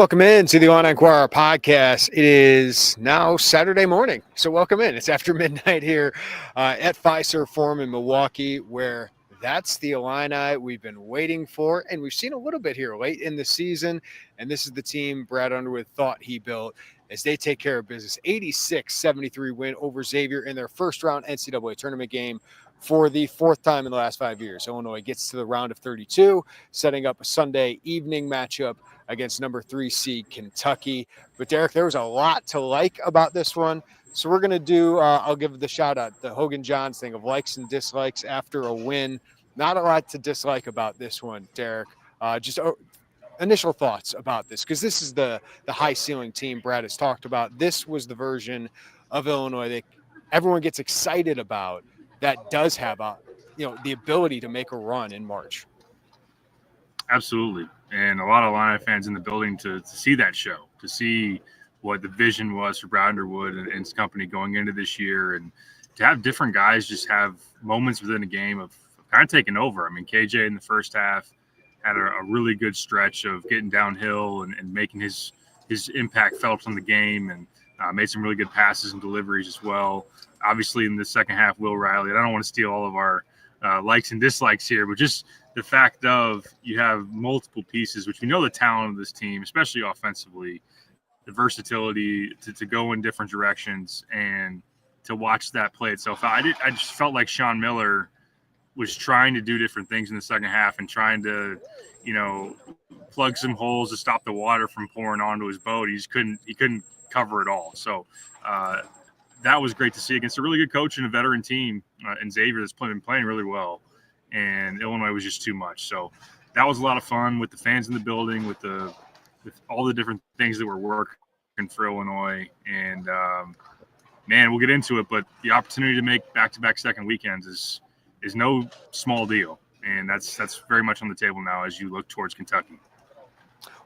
Welcome in to the Inquirer podcast. It is now Saturday morning, so welcome in. It's after midnight here at Fiserv Forum in Milwaukee, where that's the Illini we've been waiting for, and we've seen a little bit here late in the season, and this is the team Brad Underwood thought he built as they take care of business. 86-73 win over Xavier in their first-round NCAA tournament game for the fourth time in the last 5 years. Illinois gets to the round of 32, setting up a Sunday evening matchup against number 3 seed Kentucky. But Derek, there was a lot to like about this one. So we're going to do, I'll give the shout out, the Hogan Johns thing of likes and dislikes after a win. Not a lot to dislike about this one, Derek. Just initial thoughts about this, because this is the high ceiling team Brad has talked about. This was the version of Illinois that everyone gets excited about that does have the ability to make a run in March. Absolutely. And a lot of Illini fans in the building to see that show, to see what the vision was for Brad Underwood and his company going into this year, and to have different guys just have moments within the game of kind of taking over. I mean, KJ in the first half had a really good stretch of getting downhill and making his impact felt on the game, and made some really good passes and deliveries as well. Obviously, in the second half, Will Riley, I don't want to steal all of our likes and dislikes here, but just the fact of you have multiple pieces, which we know the talent of this team, especially offensively, the versatility to go in different directions and to watch that play itself out. I just felt like Sean Miller was trying to do different things in the second half and trying to, plug some holes to stop the water from pouring onto his boat. He couldn't cover it all. So that was great to see against a really good coach and a veteran team in Xavier that's been playing really well. And Illinois was just too much. So that was a lot of fun with the fans in the building, with all the different things that were working for Illinois. And, man, we'll get into it, but the opportunity to make back-to-back second weekends is no small deal. And that's very much on the table now as you look towards Kentucky.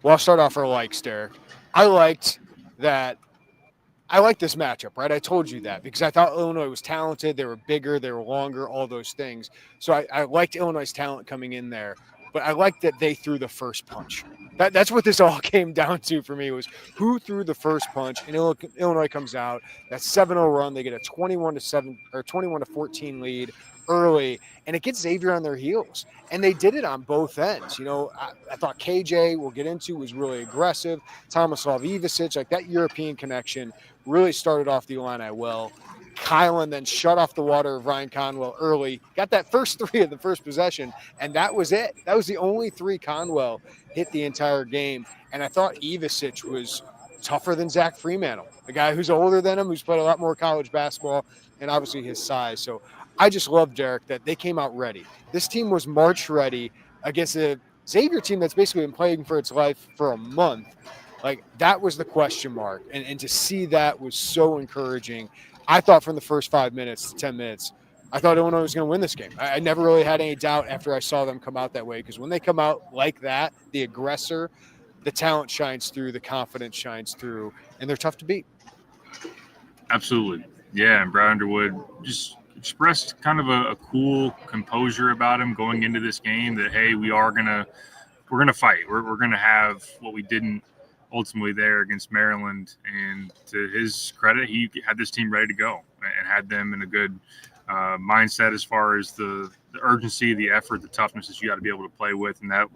Well, I'll start off our likes, Derek. I liked this matchup, right? I told you that because I thought Illinois was talented. They were bigger, they were longer, all those things. So I liked Illinois' talent coming in there, but I liked that they threw the first punch. That's what this all came down to for me, was who threw the first punch. And Illinois comes out, that 7-0 run. They get a 21-7 or 21-14 lead early, and it gets Xavier on their heels. And they did it on both ends. I thought KJ, we'll get into, was really aggressive. Tomislav, Ivisic, like that European connection really started off the Illini well. Kylan then shut off the water of Ryan Conwell early, got that first three of the first possession, and that was it. That was the only three Conwell hit the entire game. And I thought Ivisic was tougher than Zach Fremantle, the guy who's older than him, who's played a lot more college basketball, and obviously his size. So I just love, Derek, that they came out ready. This team was March ready against a Xavier team that's basically been playing for its life for a month. Like, that was the question mark. And to see that was so encouraging. I thought from the first 5 minutes to 10 minutes, I thought Illinois was going to win this game. I never really had any doubt after I saw them come out that way, because when they come out like that, the aggressor, the talent shines through, the confidence shines through, and they're tough to beat. Absolutely. Yeah, and Brad Underwood just expressed kind of a cool composure about him going into this game, that, hey, we're gonna fight. We're gonna have what we didn't ultimately there against Maryland. And to his credit, he had this team ready to go and had them in a good mindset as far as the urgency, the effort, the toughness that you got to be able to play with, and that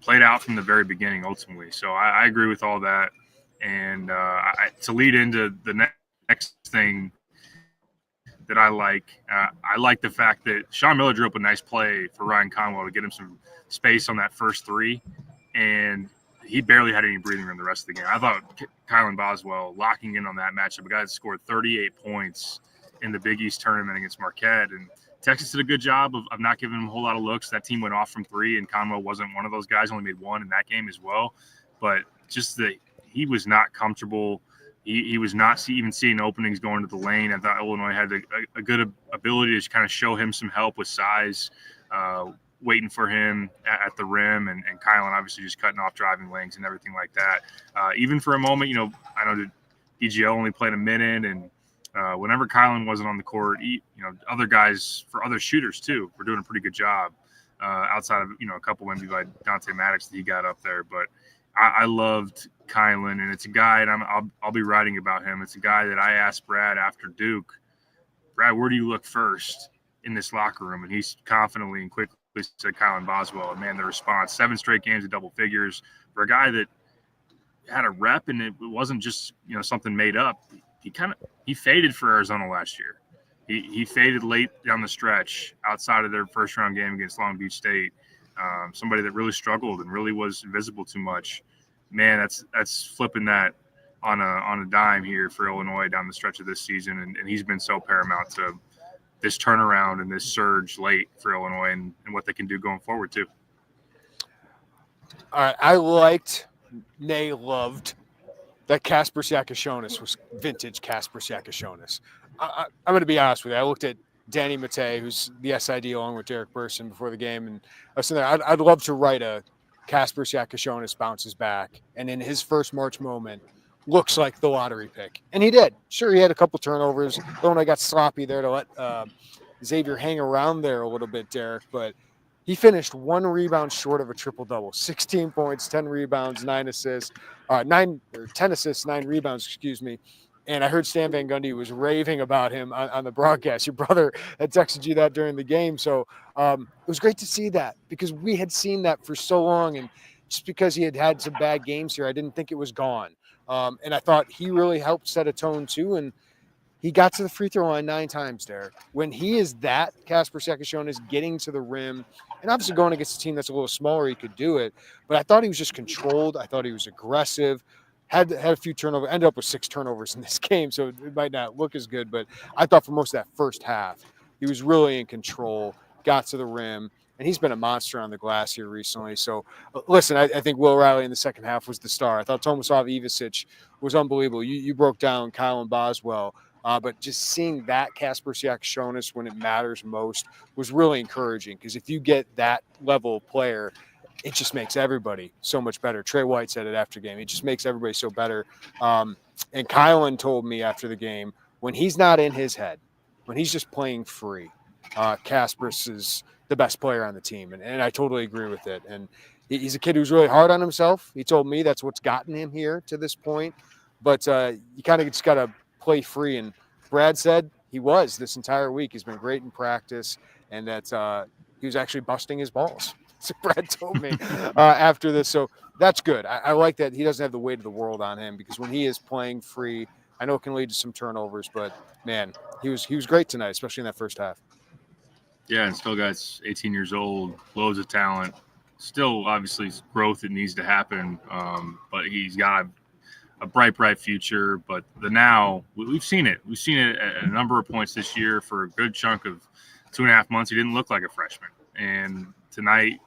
played out from the very beginning ultimately. So I agree with all that. And to lead into the next thing that I like the fact that Sean Miller drew up a nice play for Ryan Conwell to get him some space on that first three, and he barely had any breathing room the rest of the game. I thought Kylan Boswell locking in on that matchup, a guy that scored 38 points in the Big East tournament against Marquette, and Texas did a good job of not giving him a whole lot of looks. That team went off from three, and Conwell wasn't one of those guys, only made one in that game as well. But just that he was not comfortable. He was not even seeing openings going to the lane. I thought Illinois had a good ability to kind of show him some help with size, waiting for him at the rim, and Kylan obviously just cutting off driving lanes and everything like that. Even for a moment, I know that DGL only played a minute, and whenever Kylan wasn't on the court, other guys, for other shooters too, were doing a pretty good job outside of, a couple maybe by Dante Maddox that he got up there. But I loved Kylan, and it's a guy, and I'll be writing about him. It's a guy that I asked Brad after Duke, Brad, where do you look first in this locker room? And he's confidently and quickly said Kylan Boswell. And man, the response, 7 straight games of double figures for a guy that had a rep, and it wasn't just something made up. He faded for Arizona last year. He faded late down the stretch outside of their first round game against Long Beach State. Somebody that really struggled and really was invisible too much. Man, that's flipping that on a dime here for Illinois down the stretch of this season, and he's been so paramount to this turnaround and this surge late for Illinois and what they can do going forward too. All right, I loved that Kasparas Jakucionis was vintage Kasparas Jakucionis. I'm going to be honest with you. I looked at Danny Matei, who's the SID along with Derek Burson before the game, and I was sitting there, I'd love to write a Kasparas Jakucionis bounces back, and in his first March moment, looks like the lottery pick. And he did. Sure, he had a couple turnovers. Illinois got sloppy there to let Xavier hang around there a little bit, Derek, but he finished 1 rebound short of a triple-double, 16 points, 10 rebounds, 10 assists, 9 rebounds, excuse me. And I heard Stan Van Gundy was raving about him on the broadcast. Your brother had texted you that during the game. So it was great to see that because we had seen that for so long. And just because he had some bad games here, I didn't think it was gone. And I thought he really helped set a tone too. And he got to the free throw line 9 times, Derek. When he is that, Kasparas Jakucionis getting to the rim, and obviously going against a team that's a little smaller, he could do it. But I thought he was just controlled. I thought he was aggressive. Had a few turnovers, ended up with 6 turnovers in this game, so it might not look as good. But I thought for most of that first half, he was really in control, got to the rim, and he's been a monster on the glass here recently. So, listen, I think Will Riley in the second half was the star. I thought Tomislav Ivisic was unbelievable. You broke down Kylan Boswell, but just seeing that Kasparas Jakucionis when it matters most was really encouraging because if you get that level of player, it just makes everybody so much better. Trey White said it after game. It just makes everybody so better. And Kylan told me after the game, when he's not in his head, when he's just playing free, Kasparas is the best player on the team. And I totally agree with it. And he's a kid who's really hard on himself. He told me that's what's gotten him here to this point. But you kind of just got to play free. And Brad said he was this entire week. He's been great in practice and that he was actually busting his balls. So Brad told me after this. So that's good. I like that he doesn't have the weight of the world on him because when he is playing free, I know it can lead to some turnovers, but man, he was great tonight, especially in that first half. Yeah, and still got 18 years old, loads of talent. Still, obviously, growth that needs to happen, but he's got a bright future. But we've seen it. We've seen it at a number of points this year for a good chunk of 2.5 months. He didn't look like a freshman, and tonight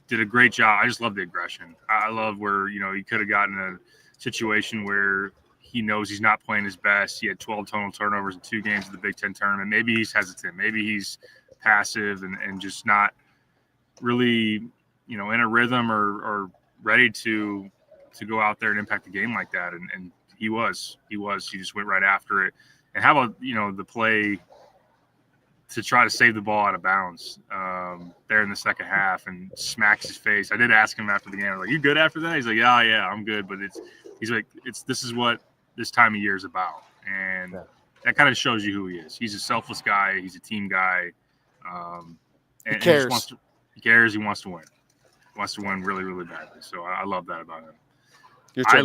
did a great job. I just love the aggression. I love where, he could have gotten a situation where he knows he's not playing his best. He had 12 total turnovers in 2 games of the Big Ten tournament. Maybe he's hesitant. Maybe he's passive and just not really, in a rhythm or ready to go out there and impact the game like that. And he was. He just went right after it. And how about, the play to try to save the ball out of bounds there in the second half and smacks his face. I did ask him after the game, I was like, you good after that? He's like, yeah, I'm good. But this is what this time of year is about. And that kind of shows you who he is. He's a selfless guy. He's a team guy. And he cares. He cares. He wants to win. He wants to win really, really badly. So I love that about him. I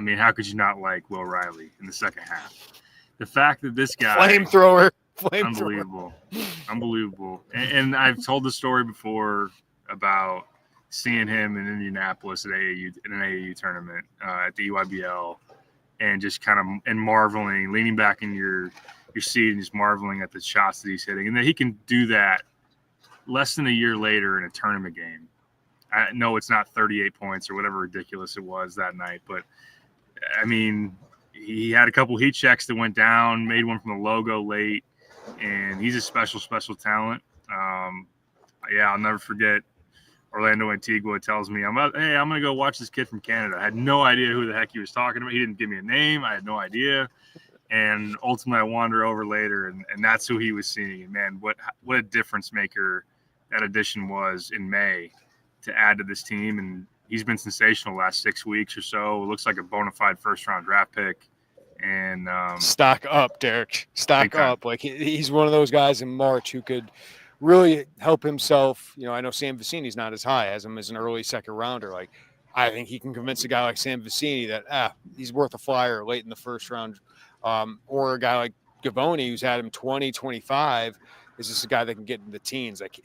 mean, how could you not like Will Riley in the second half? The fact that this guy flamethrower, unbelievable. And I've told the story before about seeing him in Indianapolis at an AAU tournament at the EYBL, and just kind of marveling, leaning back in your seat and just marveling at the shots that he's hitting, and that he can do that less than a year later in a tournament game. I know it's not 38 points or whatever ridiculous it was that night, but I mean, he had a couple heat checks that went down, made one from the logo late, and he's a special talent. I'll never forget Orlando Antigua tells me, I'm going to go watch this kid from Canada. I had no idea who the heck he was talking about. He didn't give me a name. I had no idea. And ultimately I wander over later, and that's who he was seeing. And man, what a difference maker that addition was in May to add to this team. And he's been sensational the last 6 weeks or so. It looks like a bona fide first-round draft pick. And stock up, Derek. Stock up. Like he's one of those guys in March who could really help himself. You know, I know Sam Vecini's not as high as him as an early second rounder. Like I think he can convince a guy like Sam Vecini that he's worth a flyer late in the first round, or a guy like Gavoni who's had him 20, 25 is just a guy that can get in the teens. Like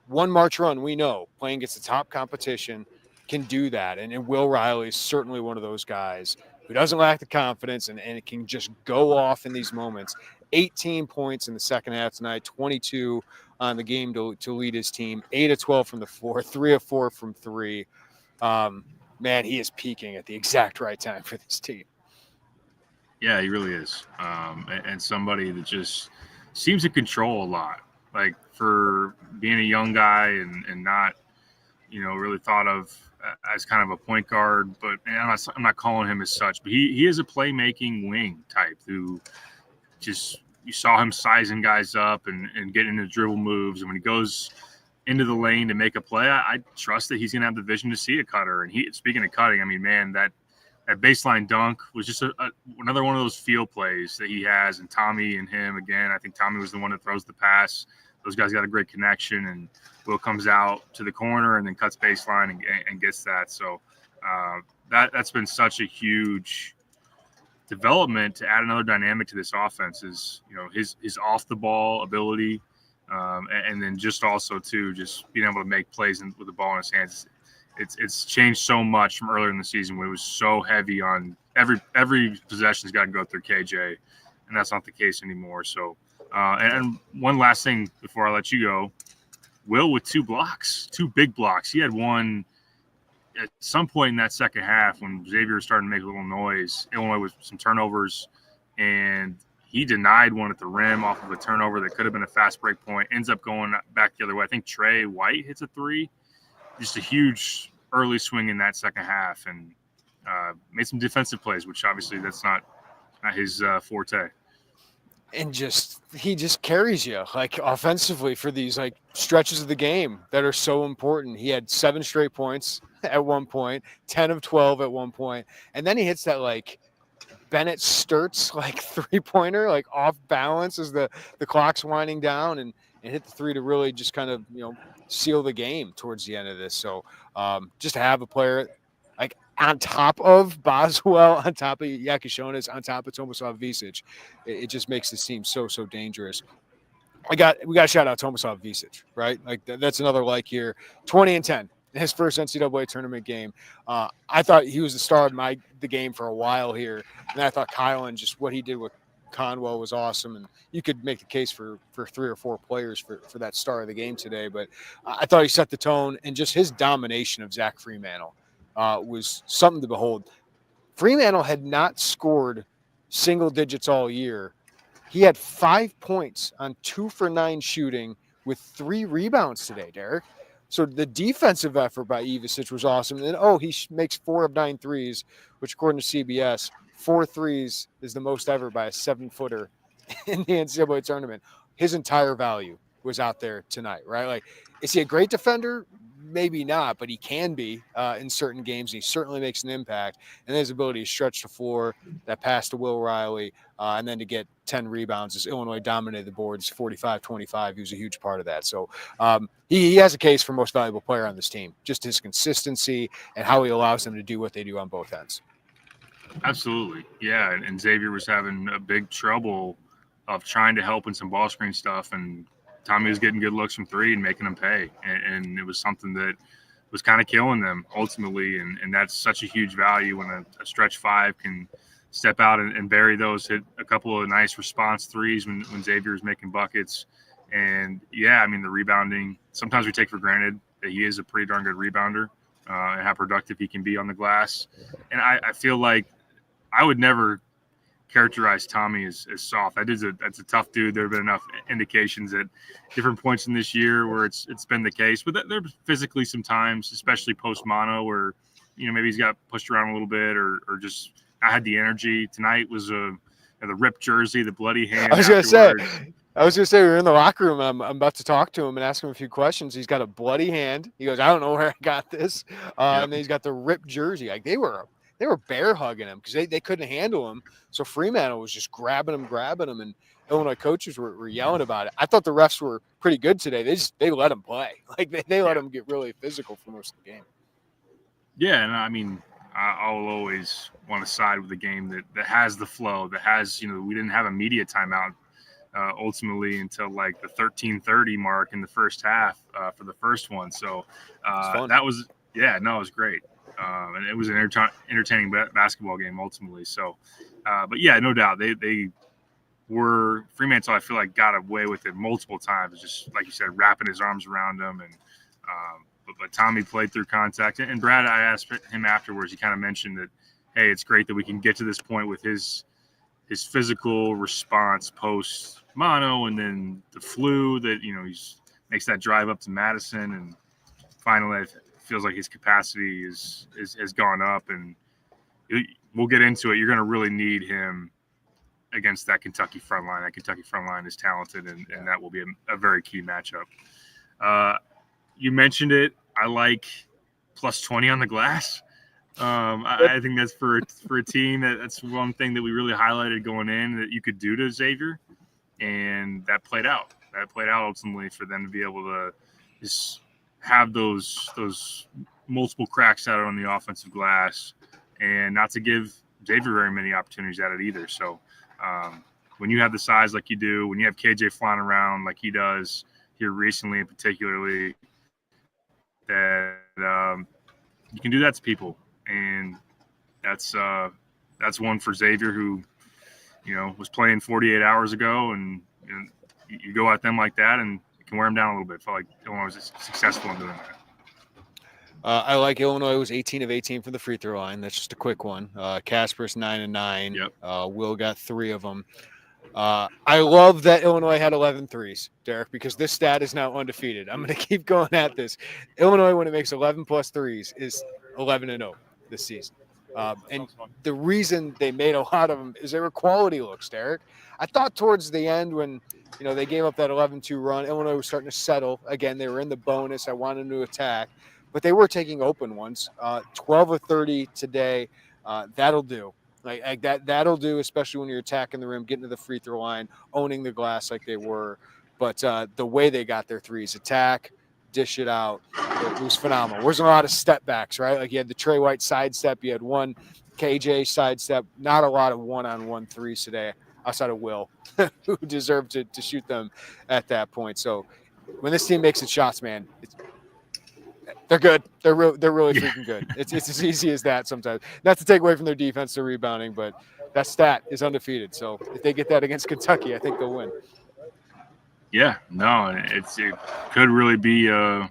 one March run, we know playing against the top competition can do that, and Will Riley is certainly one of those guys who doesn't lack the confidence and it can just go off in these moments. 18 points in the second half tonight, 22 on the game to lead his team, 8 of 12 from the floor, 3 of 4 from three. Man, he is peaking at the exact right time for this team. Yeah, he really is. And somebody that just seems to control a lot. Like for being a young guy and not, really thought of as kind of a point guard, but I'm not calling him as such, but he is a playmaking wing type who just, you saw him sizing guys up and getting into dribble moves. And when he goes into the lane to make a play, I trust that he's going to have the vision to see a cutter. And speaking of cutting, I mean, man, that baseline dunk was just another one of those field plays that he has. And Tommy and him, again, I think Tommy was the one that throws the pass. Those guys got a great connection, and Will comes out to the corner and then cuts baseline and gets that. So that's been such a huge development to add another dynamic to this offense is, his off the ball ability. And then just also too, just being able to make plays with the ball in his hands. It's changed so much from earlier in the season when it was so heavy on every possession's got to go through KJ, and that's not the case anymore. So, and one last thing before I let you go, Will with 2 big blocks. He had one at some point in that second half when Xavier was starting to make a little noise. Illinois with some turnovers, and he denied one at the rim off of a turnover that could have been a fast break point. Ends up going back the other way. I think Trey White hits a 3. Just a huge early swing in that second half, and made some defensive plays, which obviously that's not his forte. And he just carries you like offensively for these like stretches of the game that are so important. He had 7 straight points at one point, 10 of 12 at one point, and then he hits that like Bennett Sturts like 3-pointer, like off balance as the clock's winding down, and hit the 3 to really just kind of seal the game towards the end of this. So just to have a player like on top of Boswell, on top of Jakucionis, on top of Tomislav Ivisic, it just makes this team so dangerous. We got to shout out Tomislav Ivisic, right? Like that's another like here, 20 and 10. His first NCAA tournament game. I thought he was the star of the game for a while here, and I thought Kylan, just what he did with Conwell was awesome, and you could make the case for 3 or 4 players for that star of the game today. But I thought he set the tone, and just his domination of Zach Freemantle was something to behold. Freemantle had not scored single digits all year. He had 5 points on 2 for 9 shooting with 3 rebounds today, Derek. So the defensive effort by Ivisic was awesome. And then, he makes 4 of 9 threes, which according to CBS, 4 threes is the most ever by a 7-footer in the NCAA tournament. His entire value was out there tonight, right? Like, is he a great defender? Maybe not, but he can be in certain games. He certainly makes an impact. And his ability to stretch the floor, that pass to Will Riley, and then to get 10 rebounds as Illinois dominated the boards 45-25. He was a huge part of that. So he has a case for most valuable player on this team, just his consistency and how he allows them to do what they do on both ends. Absolutely. Yeah. And Xavier was having a big trouble of trying to help in some ball screen stuff, and Tommy was getting good looks from 3 and making them pay. And it was something that was kind of killing them ultimately. And that's such a huge value when a stretch 5 can step out and bury those, hit a couple of nice response 3s when Xavier is making buckets. And, yeah, I mean, the rebounding, sometimes we take for granted that he is a pretty darn good rebounder and how productive he can be on the glass. And I feel like I would never characterize Tommy as soft. That's a tough dude. There have been enough indications at different points in this year where it's been the case. But there physically sometimes, especially post mono, where maybe he's got pushed around a little bit or just not had the energy. Tonight was the ripped jersey, the bloody hand. I was gonna say I was gonna say we were in the locker room. I'm about to talk to him and ask him a few questions. He's got a bloody hand. He goes, "I don't know where I got this," Yep. and then he's got the ripped jersey. Like they were bear hugging him because they couldn't handle him. So Fremantle was just grabbing him, and Illinois coaches were yelling about it. I thought the refs were pretty good today. They let him play. Like they let him get really physical for most of the game. Yeah, and I mean, I'll always want to side with the game that has the flow, that has, we didn't have a media timeout ultimately until like the 13:30 mark in the first half for the first one. So that was, it was great. And it was an entertaining basketball game ultimately. So, but yeah, no doubt they were Fremantle. I feel like got away with it multiple times. Just like you said, wrapping his arms around them, and but Tommy played through contact. And Brad, I asked him afterwards. He kind of mentioned that, hey, it's great that we can get to this point with his physical response post mono, and then the flu that he's makes that drive up to Madison, and finally it feels like his capacity has gone up, and we'll get into it. You're going to really need him against that Kentucky front line. That Kentucky front line is talented, and that will be a very key matchup. You mentioned it. I like plus 20 on the glass. I think that's for a team that's one thing that we really highlighted going in that you could do to Xavier, and that played out. That played out ultimately for them to be able to just have those multiple cracks out on the offensive glass, and not to give Xavier very many opportunities at it either. So when you have the size like you do, when you have KJ flying around like he does here recently, and particularly, that you can do that to people, and that's one for Xavier, who was playing 48 hours ago, and you go at them like that, and it can wear them down a little bit. Felt like Illinois was successful in doing that. I like Illinois was 18 of 18 from the free throw line. That's just a quick one. Kasparas 9 of 9. Yep. Will got 3 of them. I love that Illinois had 11 threes, Derek, because this stat is now undefeated. I'm going to keep going at this. Illinois, when it makes 11 plus threes, is 11-0 this season. And the reason they made a lot of them is they were quality looks, Derek. I thought towards the end when, they gave up that 11-2 run, Illinois was starting to settle. Again, they were in the bonus. I wanted them to attack. But they were taking open ones. 12 of 30 today. That'll do. Like that'll do, especially when you're attacking the rim, getting to the free throw line, owning the glass like they were. But the way they got their threes, attack, dish it out, it was phenomenal. There wasn't a lot of step backs, right? Like you had the Trey White sidestep, you had one KJ sidestep, not a lot of one-on-one threes today outside of Will, who deserved to shoot them at that point. So when this team makes its shots, man, they're good. They're really freaking good. It's as easy as that sometimes. Not to take away from their defense, their rebounding, but that stat is undefeated. So if they get that against Kentucky, I think they'll win. Yeah, no, it could really be an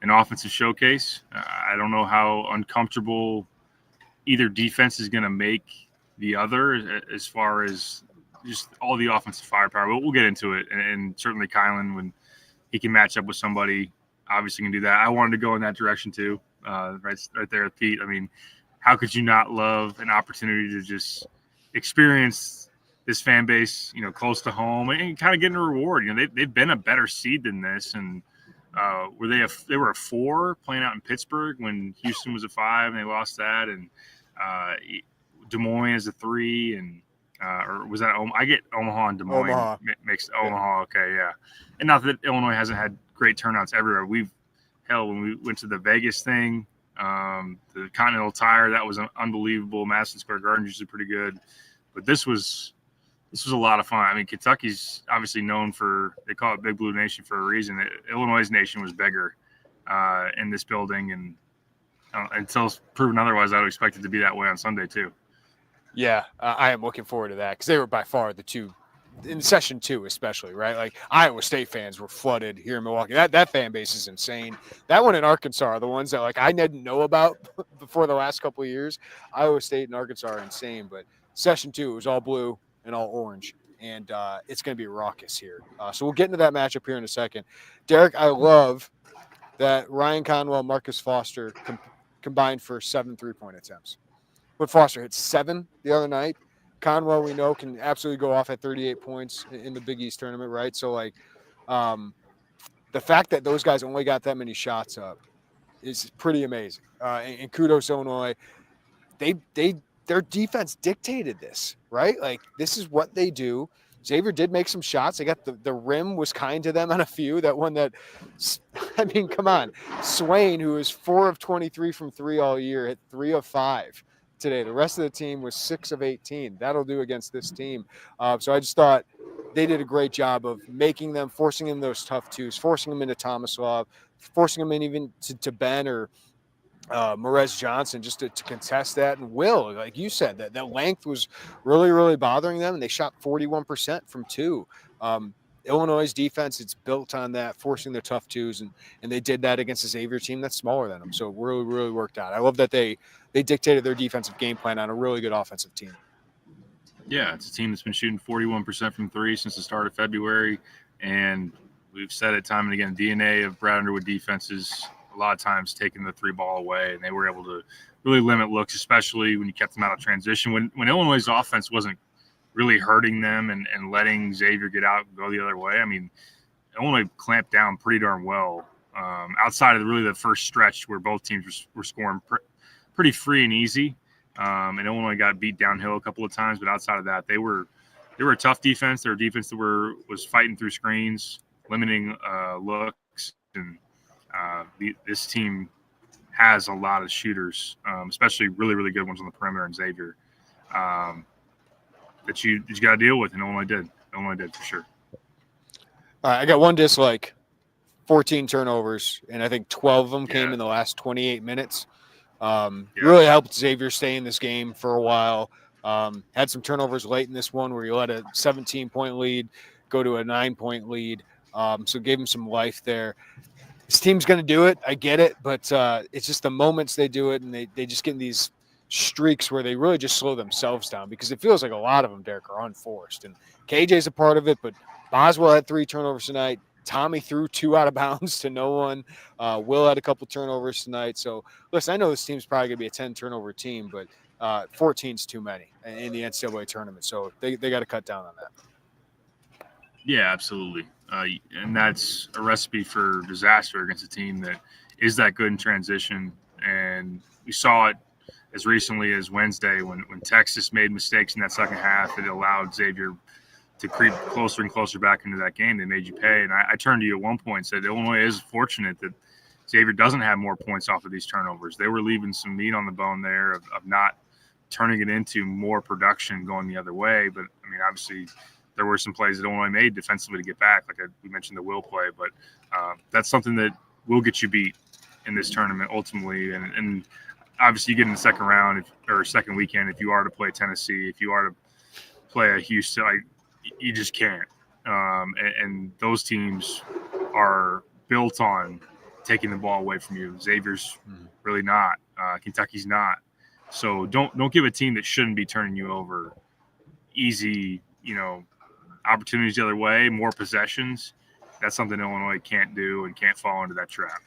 offensive showcase. I don't know how uncomfortable either defense is going to make the other as far as just all the offensive firepower. But we'll get into it, and certainly Kylan, when he can match up with somebody, obviously can do that. I wanted to go in that direction too, right there with Pete. I mean, how could you not love an opportunity to just experience this fan base, close to home, and kind of getting a reward? They've been a better seed than this, and they were a 4 playing out in Pittsburgh when Houston was a 5 and they lost that, and Des Moines is a 3, and or was that I get Omaha and Des Moines makes Omaha. Okay, yeah, and not that Illinois hasn't had great turnouts everywhere. When we went to the Vegas thing, the Continental Tire, that was unbelievable. Madison Square Garden is usually pretty good, but this was a lot of fun. I mean, Kentucky's obviously known they call it Big Blue Nation for a reason. Illinois Nation was bigger in this building, and until proven otherwise, I would expect it to be that way on Sunday too. Yeah, I am looking forward to that because they were by far the two in session 2, especially, right? Like Iowa State fans were flooded here in Milwaukee. That fan base is insane. That one in Arkansas are the ones that I didn't know about before the last couple of years. Iowa State and Arkansas are insane, but session 2 was all blue and all orange, and it's going to be raucous here. So we'll get into that matchup here in a second. Derek, I love that Ryan Conwell, Marcus Foster combined for 7 3-point attempts. But Foster hit 7 the other night. Conwell, we know, can absolutely go off at 38 points in the Big East tournament, right? So, like, the fact that those guys only got that many shots up is pretty amazing. And kudos Illinois. Their defense dictated this, right? Like, this is what they do. Xavier did make some shots. They got the rim was kind to them on a few. That one that, I mean, come on. Swain, who is 4 of 23 from 3 all year, hit 3 of 5 today. The rest of the team was 6 of 18. That'll do against this team. So I just thought they did a great job of making them, forcing them those tough twos, forcing them into Tomislav, forcing them in even to Ben or Morez Johnson just to contest that. And Will, like you said, that length was really, really bothering them. And they shot 41% from 2. Illinois' defense, it's built on that, forcing their tough twos. And they did that against a Xavier team that's smaller than them. So it really, really worked out. I love that they dictated their defensive game plan on a really good offensive team. Yeah, it's a team that's been shooting 41% from 3 since the start of February. And we've said it time and again, DNA of Brad Underwood defenses a lot of times taking the 3 ball away, and they were able to really limit looks, especially when you kept them out of transition. When Illinois' offense wasn't really hurting them and letting Xavier get out and go the other way, I mean, Illinois clamped down pretty darn well outside of really the first stretch where both teams were scoring pretty free and easy. And Illinois got beat downhill a couple of times, but outside of that, they were a tough defense. They were a defense that was fighting through screens, limiting looks, and this team has a lot of shooters, especially really, really good ones on the perimeter and Xavier, that you got to deal with, and Illinois did. Illinois did for sure. All right, I got one dislike, 14 turnovers, and I think 12 of them came in the last 28 minutes. Really helped Xavier stay in this game for a while. Had some turnovers late in this one where you let a 17-point lead go to a 9-point lead. So gave him some life there. This team's going to do it. I get it, but it's just the moments they do it, and they just get in these streaks where they really just slow themselves down because it feels like a lot of them, Derek, are unforced. And KJ's a part of it, but Boswell had 3 turnovers tonight. Tommy threw 2 out of bounds to no one. Will had a couple turnovers tonight. So, listen, I know this team's probably going to be a 10-turnover team, but 14's too many in the NCAA tournament. So they got to cut down on that. Yeah, absolutely. And that's a recipe for disaster against a team that is that good in transition. And we saw it as recently as Wednesday when Texas made mistakes in that second half. It allowed Xavier to creep closer and closer back into that game. They made you pay. And I turned to you at one point and said Illinois is fortunate that Xavier doesn't have more points off of these turnovers. They were leaving some meat on the bone there of not turning it into more production going the other way. But, I mean, obviously there were some plays that Illinois made defensively to get back, like we mentioned the Will play. But that's something that will get you beat in this tournament ultimately. And obviously you get in the second round or second weekend if you are to play Tennessee, if you are to play a Houston, you just can't. And those teams are built on taking the ball away from you. Xavier's really not. Kentucky's not. So don't give a team that shouldn't be turning you over easy, opportunities the other way, more possessions. That's something Illinois can't do and can't fall into that trap.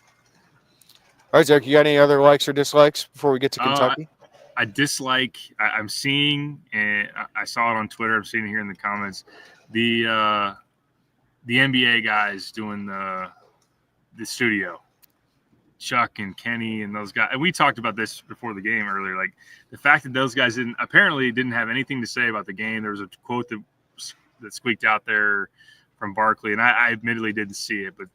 All right, Zach, you got any other likes or dislikes before we get to Kentucky? I dislike – I'm seeing – and I saw it on Twitter. I'm seeing it here in the comments. The NBA guys doing the studio, Chuck and Kenny and those guys. And we talked about this before the game earlier. Like the fact that those guys didn't have anything to say about the game. There was a quote that squeaked out there from Barkley, and I admittedly didn't see it, but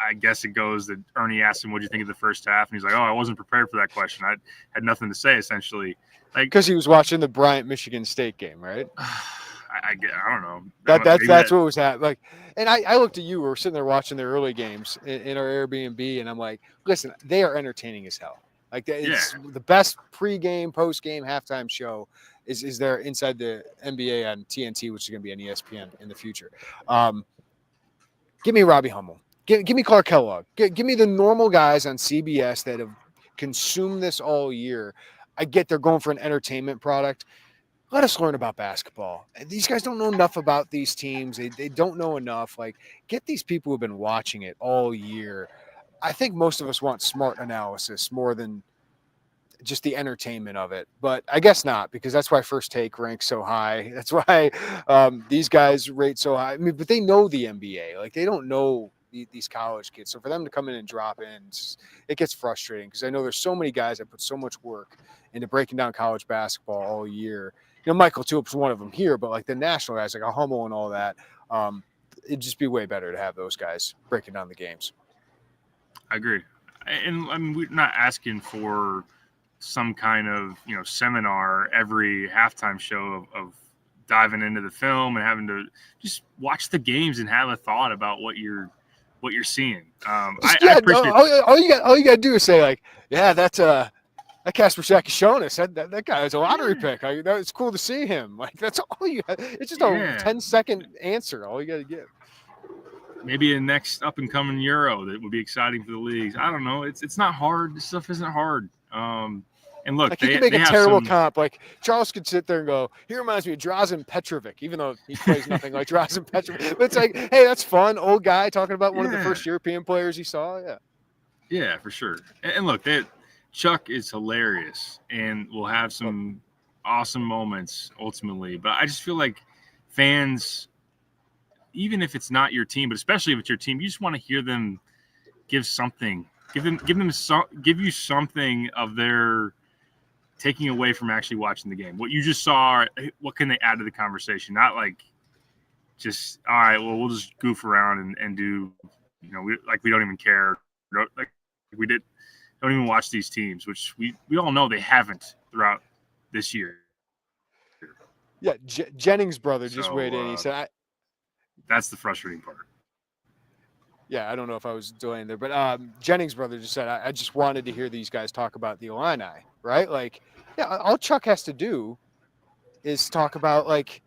I guess it goes that Ernie asked him, "What do you think of the first half?" And he's like, "Oh, I wasn't prepared for that question. I had nothing to say, essentially." Like because he was watching the Bryant Michigan State game, right? I don't know. That's what was happening. Like, and I looked at you. We were sitting there watching their early games in our Airbnb, and I'm like, listen, they are entertaining as hell. Like, it's the best pregame, postgame, halftime show is there inside the NBA on TNT, which is going to be on ESPN in the future. Give me Robbie Hummel. Give me Clark Kellogg. Give me the normal guys on CBS that have consumed this all year. I get they're going for an entertainment product. Let us learn about basketball. These guys don't know enough about these teams. They don't know enough. Like, get these people who've been watching it all year. I think most of us want smart analysis more than just the entertainment of it. But I guess not, because that's why First Take ranks so high. That's why these guys rate so high. I mean, but they know the NBA. Like, they don't know these college kids. So for them to come in and drop in, it gets frustrating, because I know there's so many guys that put so much work into breaking down college basketball all year. You know, Michael Tulip's one of them here, but like the national guys, like a Hummel and all that, it'd just be way better to have those guys breaking down the games. I agree. And I mean, we're not asking for some kind of, seminar every halftime show of diving into the film and having to just watch the games and have a thought about what you're seeing. I appreciate all you got to do is say, like, yeah, that's that Kasparas Jakucionis, that guy was a lottery pick. It's cool to see him. Like, that's all you got. It's just a 10-second answer. All you got to give. Maybe a next up and coming Euro that would be exciting for the leagues. I don't know. It's not hard. This stuff isn't hard. And look, like, he could make a terrible comp. Like, Charles could sit there and go, he reminds me of Drazen Petrovic, even though he plays nothing like Drazen Petrovic. But it's like, hey, that's fun. Old guy talking about one of the first European players he saw. Yeah. Yeah, for sure. And look, Chuck is hilarious and will have some awesome moments ultimately. But I just feel like fans, even if it's not your team, but especially if it's your team, you just want to hear them give something. Give you something of their taking away from actually watching the game. What you just saw, what can they add to the conversation? Not like just, all right, well, we'll just goof around and do, we don't even care. Like we don't even watch these teams, which we all know they haven't throughout this year. Yeah, Jennings' brother just weighed in. He said, that's the frustrating part. Yeah, I don't know if I was delaying there, but Jennings' brother just said, I just wanted to hear these guys talk about the Illini, right? Like, yeah, all Chuck has to do is talk about, like,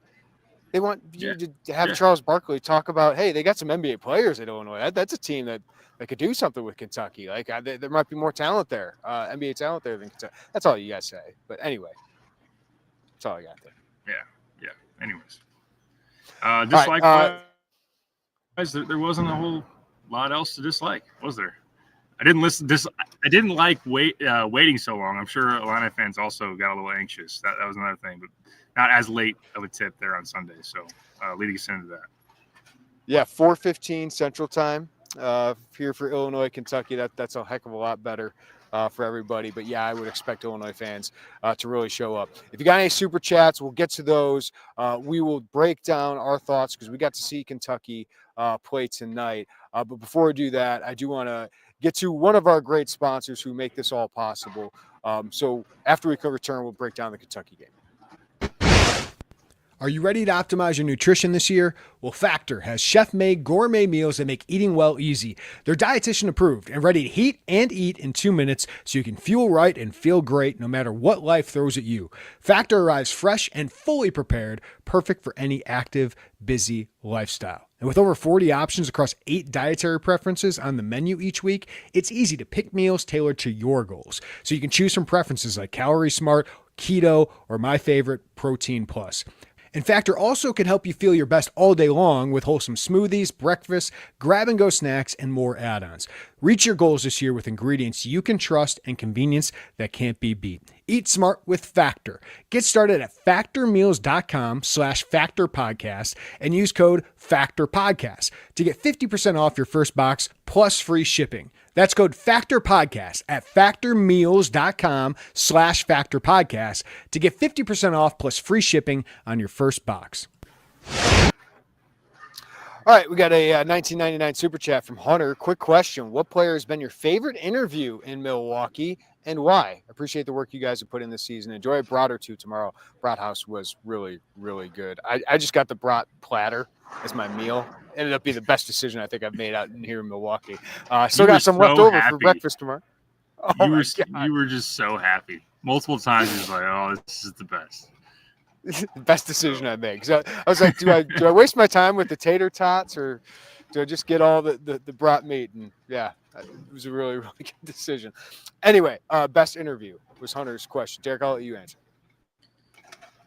they want you to have Charles Barkley talk about, hey, they got some NBA players at Illinois. That's a team that could do something with Kentucky. Like, there might be more talent there, NBA talent there than Kentucky. That's all you guys say. But anyway, that's all I got there. Yeah. Anyways, guys, there wasn't a whole lot else to dislike, was there? I didn't like waiting so long. I'm sure Illini fans also got a little anxious. That was another thing, but not as late of a tip there on Sunday. So leading us into that. Yeah, 4:15 Central Time here for Illinois, Kentucky. That's a heck of a lot better for everybody. But yeah, I would expect Illinois fans to really show up. If you got any super chats, we'll get to those. We will break down our thoughts, because we got to see Kentucky play tonight. But before we do that, I do want to get to one of our great sponsors who make this all possible. So after we return, we'll break down the Kentucky game. Are you ready to optimize your nutrition this year? Well, Factor has chef-made gourmet meals that make eating well easy. They're dietitian approved and ready to heat and eat in 2 minutes, so you can fuel right and feel great no matter what life throws at you. Factor arrives fresh and fully prepared, perfect for any active, busy lifestyle. And with over 40 options across 8 dietary preferences on the menu each week, it's easy to pick meals tailored to your goals. So you can choose from preferences like Calorie Smart, Keto, or my favorite, Protein Plus. And Factor also can help you feel your best all day long with wholesome smoothies, breakfast, grab-and-go snacks, and more add-ons. Reach your goals this year with ingredients you can trust and convenience that can't be beat. Eat smart with Factor. Get started at factormeals.com/factorpodcast and use code FACTORPODCAST to get 50% off your first box plus free shipping. That's code FACTORPODCAST at factormeals.com/factorpodcast to get 50% off plus free shipping on your first box. All right, we got a 1999 super chat from Hunter. Quick question. What player has been your favorite interview in Milwaukee and why? Appreciate the work you guys have put in this season. Enjoy a brat or two tomorrow. Brat House was really, really good. I just got the brat platter as my meal. Ended up being the best decision I think I've made out in here in Milwaukee. Still got some left over for breakfast tomorrow. Oh, you were just so happy. Multiple times he was like, oh, this is the best. Best decision I made. So I was like, do I waste my time with the tater tots, or do I just get all the brat meat? And yeah, it was a really, really good decision. Anyway, best interview was Hunter's question. Derek, I'll let you answer.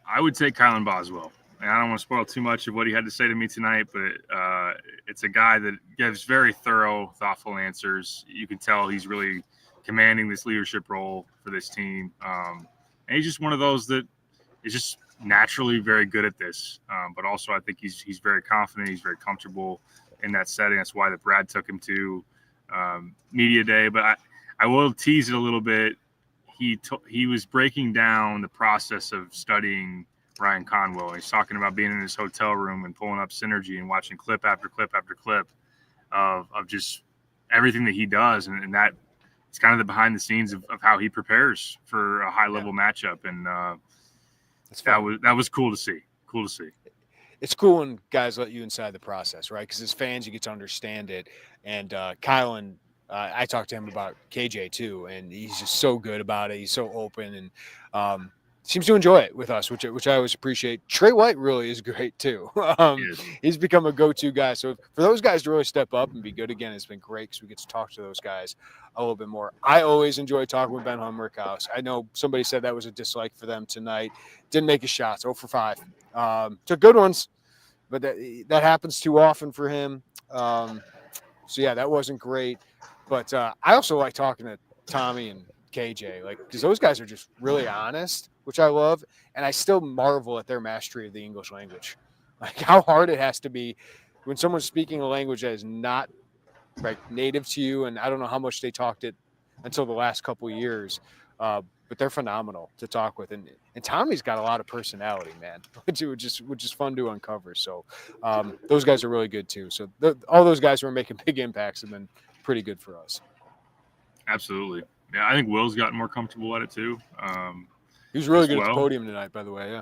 I would take Kylan Boswell. And I don't want to spoil too much of what he had to say to me tonight, but it's a guy that gives very thorough, thoughtful answers. You can tell he's really commanding this leadership role for this team. And he's just one of those that is just naturally very good at this. But also I think he's very confident. He's very comfortable in that setting. That's why that Brad took him to media day. But I will tease it a little bit. He was breaking down the process of studying Ryan Conwell. He's talking about being in his hotel room and pulling up Synergy and watching clip after clip after clip of just everything that he does. And that it's kind of the behind the scenes of how he prepares for a high level matchup. And that was cool to see. Cool to see. It's cool when guys let you inside the process, right? Because as fans, you get to understand it. And Kylan, I talked to him about KJ too, and he's just so good about it. He's so open and seems to enjoy it with us, which I always appreciate. Trey White really is great too. He's become a go-to guy. So for those guys to really step up and be good again, it's been great because we get to talk to those guys a little bit more. I always enjoy talking with Ben Humrickhouse. I know somebody said that was a dislike for them tonight. Didn't make his shots, 0 for 5. Took good ones, but that happens too often for him. So yeah, that wasn't great. But I also like talking to Tommy and KJ, because those guys are just really honest, which I love. And I still marvel at their mastery of the English language. Like how hard it has to be when someone's speaking a language that is not native to you. And I don't know how much they talked it until the last couple of years. But they're phenomenal to talk with. And Tommy's got a lot of personality, man, which is fun to uncover. So those guys are really good too. So all those guys who are making big impacts have been pretty good for us. Absolutely. Yeah, I think Will's gotten more comfortable at it too. He was really good at the podium tonight, by the way. Yeah.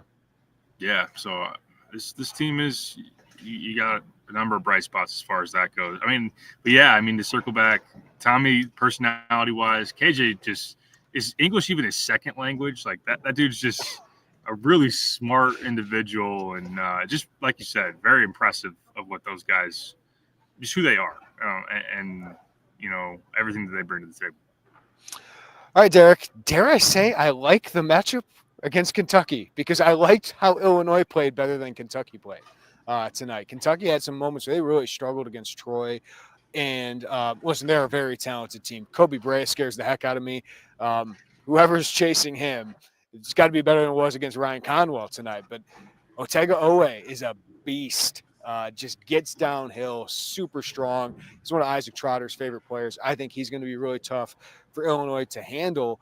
Yeah. So this team is you got a number of bright spots as far as that goes. To circle back, Tommy, personality wise, KJ just is English even his second language. Like that dude's just a really smart individual, and just like you said, very impressive of what those guys, just who they are, and everything that they bring to the table. All right, Derek, dare I say I like the matchup against Kentucky because I liked how Illinois played better than Kentucky played tonight. Kentucky had some moments where they really struggled against Troy. And listen, they're a very talented team. Kobe Bryant scares the heck out of me. Whoever's chasing him, it's got to be better than it was against Ryan Conwell tonight. But Otega Owe is a beast. Just gets downhill, super strong. He's one of Isaac Trotter's favorite players. I think he's going to be really tough for Illinois to handle.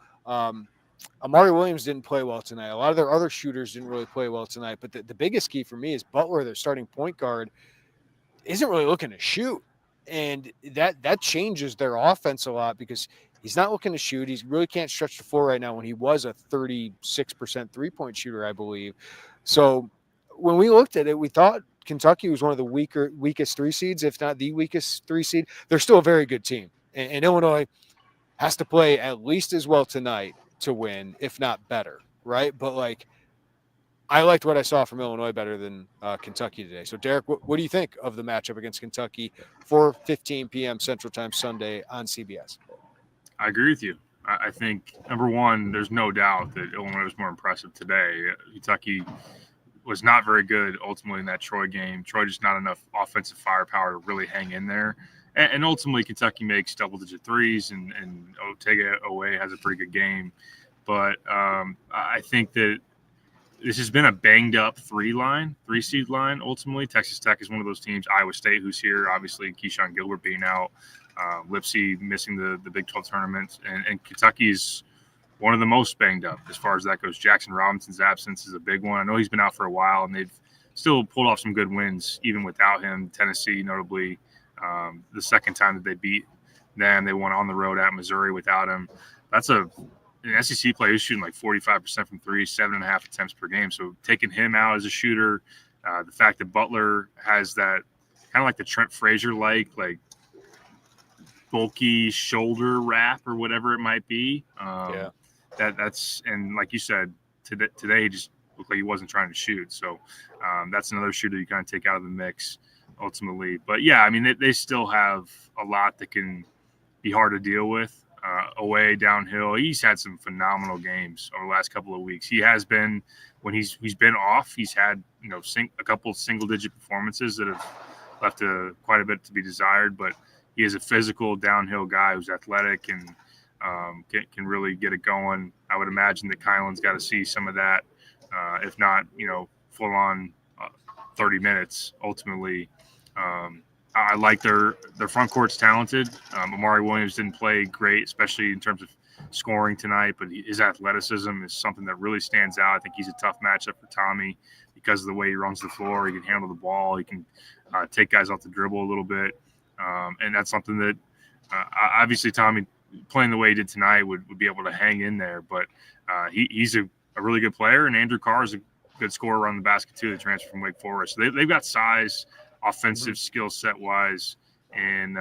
Amari Williams didn't play well tonight. A lot of their other shooters didn't really play well tonight. But the biggest key for me is Butler, their starting point guard, isn't really looking to shoot. And that changes their offense a lot because he's not looking to shoot. He really can't stretch the floor right now when he was a 36% three-point shooter, I believe. So when we looked at it, we thought Kentucky was one of the weakest 3 seeds, if not the weakest 3 seed. They're still a very good team. And Illinois has to play at least as well tonight to win, if not better, right? But, I liked what I saw from Illinois better than Kentucky today. So, Derek, what do you think of the matchup against Kentucky, 4:15 p.m. Central Time Sunday on CBS? I agree with you. I think, number one, there's no doubt that Illinois was more impressive today. Kentucky was not very good ultimately in that Troy game. Troy just not enough offensive firepower to really hang in there. And ultimately, Kentucky makes double-digit threes, and Otega Owe has a pretty good game. But I think that this has been a banged-up 3-seed line, ultimately. Texas Tech is one of those teams. Iowa State, who's here, obviously, Keyshawn Gilbert being out. Lipsy missing the Big 12 tournament. And Kentucky's one of the most banged up as far as that goes. Jackson Robinson's absence is a big one. I know he's been out for a while, and they've still pulled off some good wins even without him. Tennessee, notably, the second time that they beat them, they won on the road at Missouri without him. That's an SEC player who's shooting 45% from three, 7.5 attempts per game. So taking him out as a shooter, the fact that Butler has that kind of like the Trent Frazier like bulky shoulder wrap or whatever it might be. That's and like you said today, he just looked like he wasn't trying to shoot. So that's another shooter you kind of take out of the mix ultimately. But yeah, I mean they still have a lot that can be hard to deal with. Away downhill, he's had some phenomenal games over the last couple of weeks. He has been when he's been off. He's had a couple of single-digit performances that have left quite a bit to be desired. But he is a physical downhill guy who's athletic and can really get it going. I would imagine that Kylan's got to see some of that, if not, full on 30 minutes ultimately. I like their front court's talented. Amari Williams didn't play great, especially in terms of scoring tonight, but his athleticism is something that really stands out. I think he's a tough matchup for Tommy because of the way he runs the floor. He can handle the ball. He can take guys off the dribble a little bit. And that's something that obviously Tommy, playing the way he did tonight, would be able to hang in there. But he's a really good player, and Andrew Carr is a good scorer around the basket too, the transfer from Wake Forest. So they've got size, offensive skill set wise. And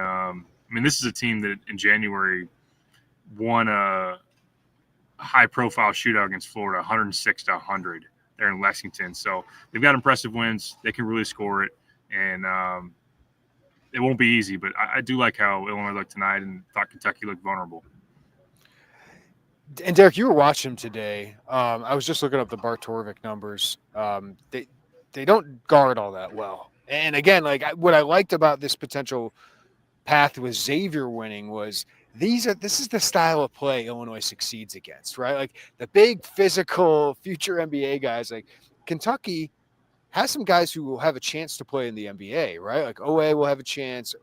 this is a team that in January won a high-profile shootout against Florida, 106-100 there in Lexington. So they've got impressive wins. They can really score it, and it won't be easy. But I do like how Illinois looked tonight, and thought Kentucky looked vulnerable. And Derek, you were watching him today. I was just looking up the Bart Torvik numbers. They don't guard all that well. And again, what I liked about this potential path with Xavier winning was this is the style of play Illinois succeeds against, right? Like the big physical future NBA guys. Like Kentucky has some guys who will have a chance to play in the NBA, right? Like OA will have a chance.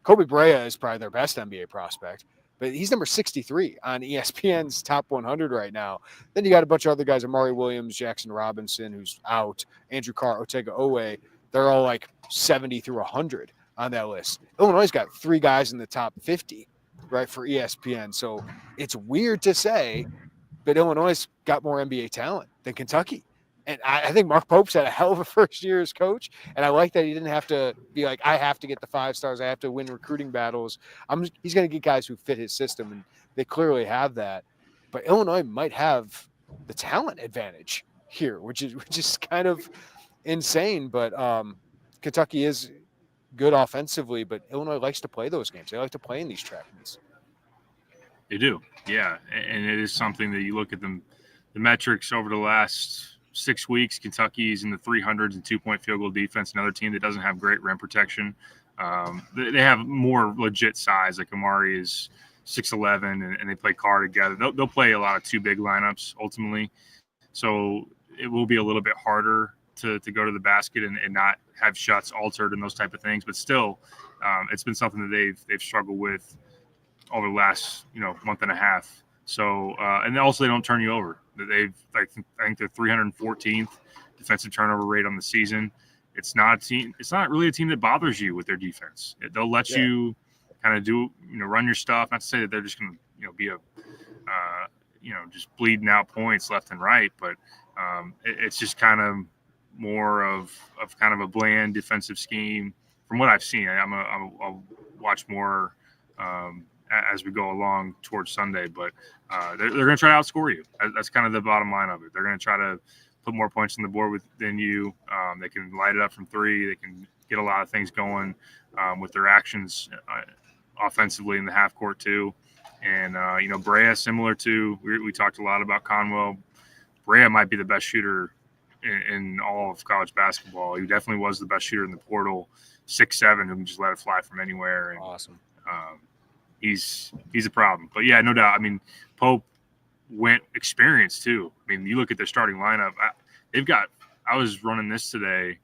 Kobe Brea is probably their best NBA prospect, but he's number 63 on ESPN's top 100 right now. Then you got a bunch of other guys, Amari Williams, Jackson Robinson, who's out, Andrew Carr, Otega Owe. They're all like 70 through 100 on that list. Illinois' got 3 guys in the top 50, right, for ESPN. So it's weird to say, but Illinois' got more NBA talent than Kentucky. And I think Mark Pope's had a hell of a first year as coach. And I like that he didn't have to be like, I have to get the 5 stars. I have to win recruiting battles. He's going to get guys who fit his system, and they clearly have that. But Illinois might have the talent advantage here, which is kind of insane. But Kentucky is good offensively, but Illinois likes to play those games. They like to play in these trap meets. They do, yeah. And it is something that you look at the metrics over the last 6 weeks. Kentucky's in the 300s and 2-point field goal defense. Another team that doesn't have great rim protection. They have more legit size. Like Amari is 6'11", and they play Carr together. They'll play a lot of 2 big lineups ultimately. So it will be a little bit harder to go to the basket and not have shots altered and those type of things. But still, it's been something that they've struggled with over the last month and a half. So and also they don't turn you over. I think they're 314th defensive turnover rate on the season. It's not really a team that bothers you with their defense. They'll let you kind of do run your stuff. Not to say that they're just going to be a just bleeding out points left and right, but it's just kind of more of kind of a bland defensive scheme from what I've seen. I'll watch more as we go along towards Sunday, but they're going to try to outscore you. That's kind of the bottom line of it. They're going to try to put more points on the board than you. They can light it up from 3. They can get a lot of things going with their actions offensively in the half court too. And Brea, similar to we talked a lot about Conwell. Brea might be the best shooter in all of college basketball. He definitely was the best shooter in the portal. 6'7", who can just let it fly from anywhere. And, awesome. He's a problem. But yeah, no doubt. I mean, Pope went experienced too. I mean, you look at their starting lineup. I was running this today.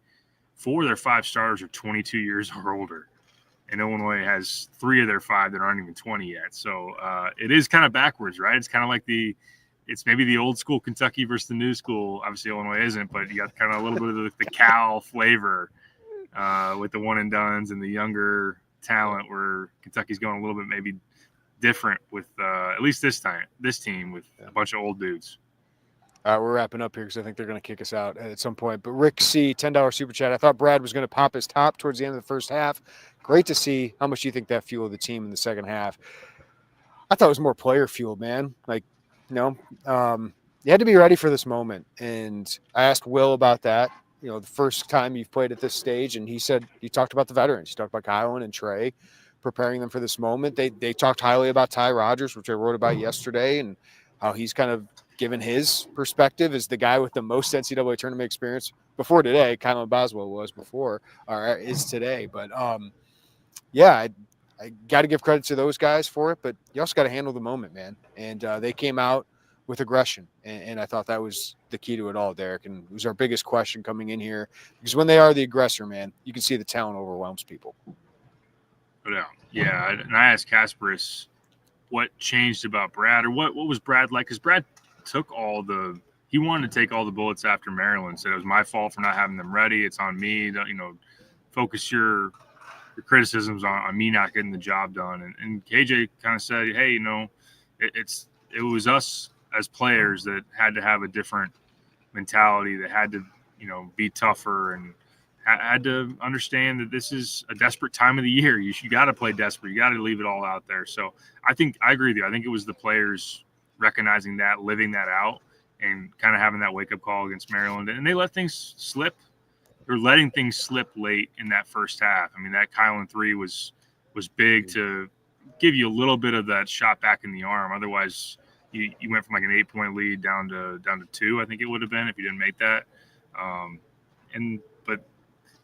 4 of their 5 starters are 22 years or older, and Illinois has 3 of their 5 that aren't even 20 yet. So it is kind of backwards, right? It's kind of like it's maybe the old school Kentucky versus the new school. Obviously, Illinois isn't, but you got kind of a little bit of the Cal flavor with the one and dones and the younger talent, where Kentucky's going a little bit maybe different with at least this team with a bunch of old dudes. All right, we're wrapping up here because I think they're going to kick us out at some point. But Rick C, $10 super chat. I thought Brad was going to pop his top towards the end of the first half. Great to see. How much do you think that fueled the team in the second half? I thought it was more player fueled, man. You had to be ready for this moment. And I asked Will about that, the first time you've played at this stage. And he said, he talked about the veterans. He talked about Kylan and Trey, preparing them for this moment. They talked highly about Ty Rodgers, which I wrote about yesterday, and how he's kind of given his perspective as the guy with the most NCAA tournament experience before today. Kylan Boswell was before, or is today. But, I I got to give credit to those guys for it, but you also got to handle the moment, man. And they came out with aggression, and I thought that was the key to it all, Derek. And it was our biggest question coming in here, because when they are the aggressor, man, you can see the talent overwhelms people. No doubt. Yeah, and I asked Kasparas what changed about Brad, or what was Brad like? Because Brad took he wanted to take all the bullets after Maryland. Said it was my fault for not having them ready. It's on me. Focus your criticisms on me not getting the job done. And KJ kind of said, hey, it was us as players that had to have a different mentality, that had to, be tougher and had to understand that this is a desperate time of the year. You got to play desperate. You got to leave it all out there. So I agree with you. I think it was the players recognizing that, living that out, and kind of having that wake-up call against Maryland. And they let things slip. They're letting things slip late in that first half. I mean, that Kylan 3 was big to give you a little bit of that shot back in the arm. Otherwise, you went from like an 8-point lead down to 2, I think it would have been, if you didn't make that. But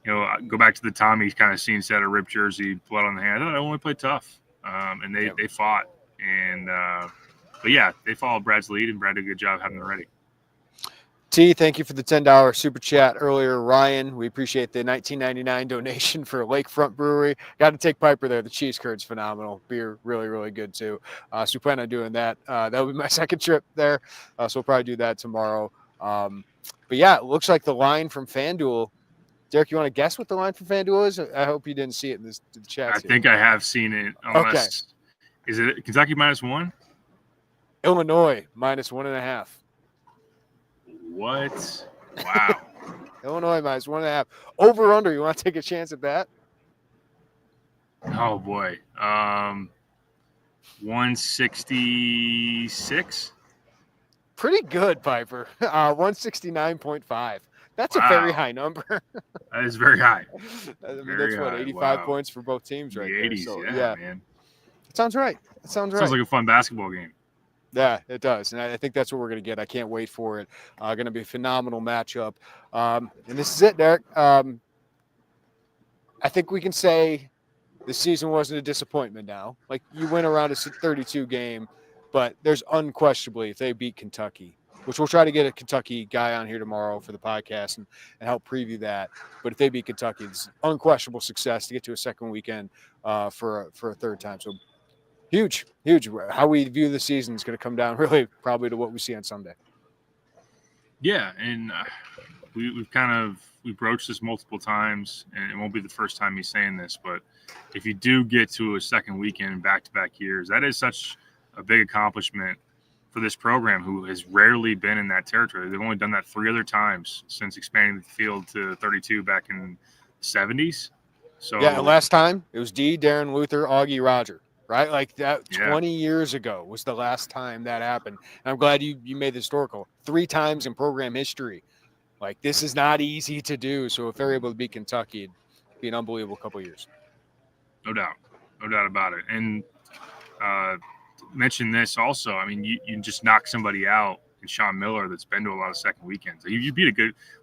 go back to the Tommy kind of scene, set a ripped jersey, blood on the hand. I thought I only played tough, and they fought. And but yeah, they followed Brad's lead, and Brad did a good job having them ready. T, thank you for the $10 super chat earlier. Ryan, we appreciate the $19.99 donation for Lakefront Brewery. Got to take Piper there. The cheese curd's phenomenal. Beer, really, really good too. So we plan on doing that. That'll be my second trip there. So we'll probably do that tomorrow. But yeah, it looks like the line from FanDuel. Derek, you want to guess what the line from FanDuel is? I hope you didn't see it in the chat. I think I have seen it. Unless, is it Kentucky -1? Illinois -1.5. What? Wow. Illinois -1.5. Over under. You want to take a chance at that? Oh boy. 166. Pretty good, Piper. 169.5. That's a very high number. That is very high. I mean, that's what, 85 points for both teams right there. 80s, so, yeah, man. It sounds right. Sounds like a fun basketball game. Yeah, it does. And I think that's what we're going to get. I can't wait for it. Going to be a phenomenal matchup. And this is it, Derek. I think we can say the season wasn't a disappointment now. Like, you went around a 32 game, but there's unquestionably, if they beat Kentucky, which we'll try to get a Kentucky guy on here tomorrow for the podcast and help preview that. But if they beat Kentucky, it's unquestionable success to get to a second weekend for a third time. So huge. How we view the season is going to come down really probably to what we see on Sunday. Yeah, and we've broached this multiple times, and it won't be the first time me saying this, but if you do get to a second weekend in back-to-back years, that is such a big accomplishment for this program, who has rarely been in that territory. They've only done that 3 other times since expanding the field to 32 back in the 70s. So yeah, last time it was Darren Luther, Augie Roger, right? Like that 20 years ago was the last time that happened. And I'm glad you made the historical 3 times in program history. Like, this is not easy to do. So if they're able to beat Kentucky, it'd be an unbelievable couple of years. No doubt about it. And mention this also. I mean, you just knock somebody out, and Sean Miller, that's been to a lot of second weekends. You beat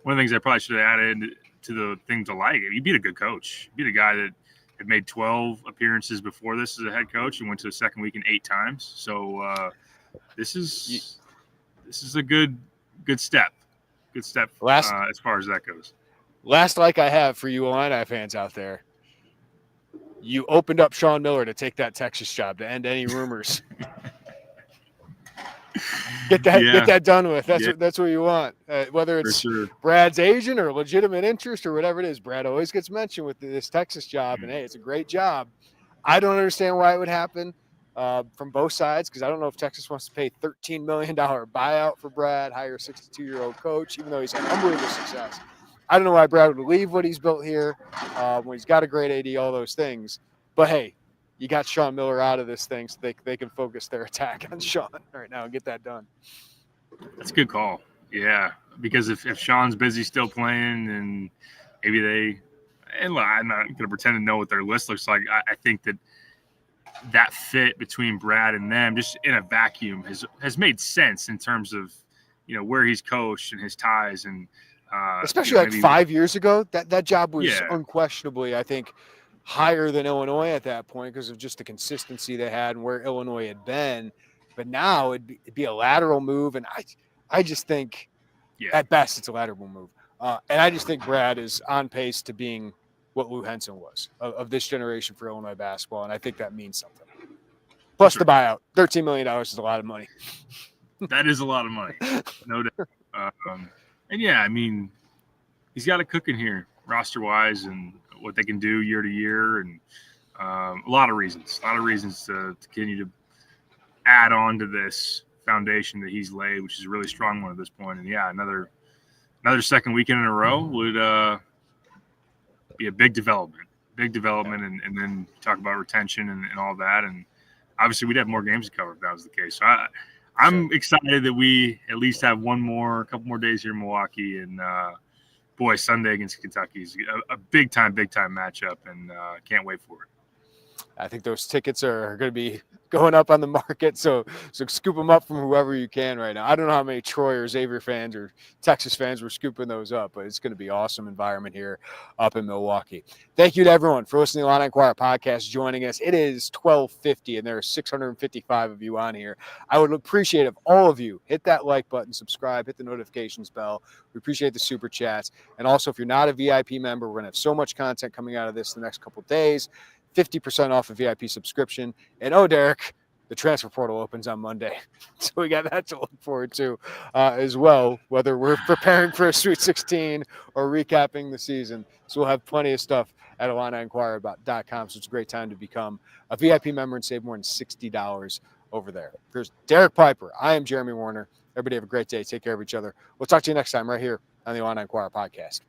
one of the things I probably should have added to the thing to like it. You beat a good coach. You beat a guy that had made 12 appearances before this as a head coach and went to the second weekend 8 times. So this is a good step. Good step as far as that goes. Last like I have for you Illini fans out there. You opened up Sean Miller to take that Texas job to end any rumors. Get that done with. That's what you want. Whether it's Brad's agent or legitimate interest or whatever it is, Brad always gets mentioned with this Texas job. And hey, it's a great job. I don't understand why it would happen from both sides, because I don't know if Texas wants to pay $13 million buyout for Brad, hire a 62-year-old coach, even though he's had unbelievable success. I don't know why Brad would leave what he's built here when he's got a great AD, all those things. But, hey, you got Sean Miller out of this thing so they can focus their attack on Sean right now and get that done. That's a good call. Yeah, because if Sean's busy still playing, and maybe I'm not going to pretend to know what their list looks like. I think that fit between Brad and them just in a vacuum has made sense in terms of, where he's coached and his ties, and especially 5 years ago, that job was unquestionably, I think, higher than Illinois at that point because of just the consistency they had and where Illinois had been. But now it'd be a lateral move, and I just think at best it's a lateral move. And I just think Brad is on pace to being what Lou Henson was of this generation for Illinois basketball, and I think that means something. Plus the buyout, $13 million is a lot of money. That is a lot of money, no doubt. And yeah, I mean, he's got it cooking here, roster-wise, and what they can do year to year, and a lot of reasons to continue to add on to this foundation that he's laid, which is a really strong one at this point. And yeah, another second weekend in a row would be a big development, and then talk about retention and all that. And obviously we'd have more games to cover if that was the case. So I'm excited that we at least have a couple more days here in Milwaukee, and boy, Sunday against Kentucky is a big time matchup, and can't wait for it. I think those tickets are going to be going up on the market, so scoop them up from whoever you can right now. I don't know how many Troy or Xavier fans or Texas fans were scooping those up, but it's going to be an awesome environment here up in Milwaukee. Thank you to everyone for listening to the Illini Inquirer podcast, joining us. It is 12:50, and there are 655 of you on here. I would appreciate if all of you hit that like button, subscribe, hit the notifications bell. We appreciate the super chats. And also, if you're not a VIP member, we're going to have so much content coming out of this in the next couple of days. 50% off a VIP subscription. And Derek, the transfer portal opens on Monday. So we got that to look forward to as well, whether we're preparing for a Sweet 16 or recapping the season. So we'll have plenty of stuff at IlliniInquirer.com. So it's a great time to become a VIP member and save more than $60 over there. Here's Derek Piper. I am Jeremy Werner. Everybody have a great day. Take care of each other. We'll talk to you next time right here on the Illini Inquirer podcast.